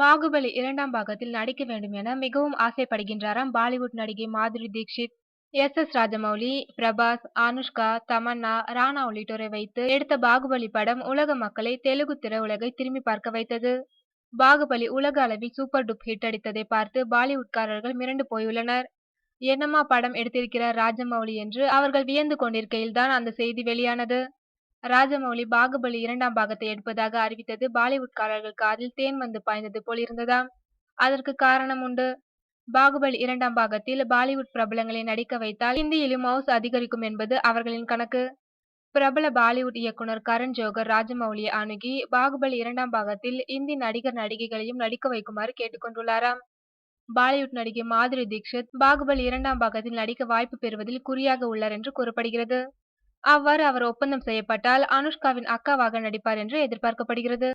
பாகுபலி 2ஆம் பாகத்தில் நடிக்க வேண்டும் என மிகவும் ஆசைப்படுகின்றாராம் பாலிவுட் நடிகை மாதுரி தீக்ஷித். எஸ். ராஜமௌலி, பிரபாஸ், அனுஷ்கா, தமன்னா, ராணா உள்ளிட்டோரை வைத்து எடுத்த பாகுபலி படம் உலக மக்களை தெலுங்கு திரையுலகை திரும்பி பார்க்க வைத்தது. பாகுபலி உலக அளவில் சூப்பர் டூப் ஹிட் அடித்ததை பார்த்து பாலிவுட்காரர்கள் மிரண்டு போயுள்ளனர். என்னம்மா படம் எடுத்திருக்கிறார் ராஜமௌலி என்று அவர்கள் வியந்து கொண்டிருக்கையில்தான் அந்த செய்தி வெளியானது. ராஜமௌலி பாகுபலி 2ஆம் பாகத்தை எடுப்பதாக அறிவித்தது பாலிவுட்காரர்கள் காதில் தேன் வந்து பாய்ந்தது போல் இருந்ததாம். அதற்கு காரணம் உண்டு. பாகுபலி 2ஆம் பாகத்தில் பாலிவுட் பிரபலங்களை நடிக்க வைத்தால் ஹிந்தியிலும் மவுஸ் அதிகரிக்கும் என்பது அவர்களின் கணக்கு. பிரபல பாலிவுட் இயக்குனர் கரண் ஜோகர் ராஜமௌலியை அணுகி பாகுபலி 2ஆம் பாகத்தில் இந்தி நடிகர் நடிகைகளையும் நடிக்க வைக்குமாறு கேட்டுக்கொண்டுள்ளாராம். பாலிவுட் நடிகை மாதுரி தீக்ஷித் பாகுபலி 2ஆம் பாகத்தில் நடிக்க வாய்ப்பு பெறுவதில் குறியாக உள்ளார் என்று கூறப்படுகிறது. அவ்வாறு அவர் ஒப்பந்தம் செய்யப்பட்டால் அனுஷ்காவின் அக்காவாக நடிப்பார் என்று எதிர்பார்க்கப்படுகிறது.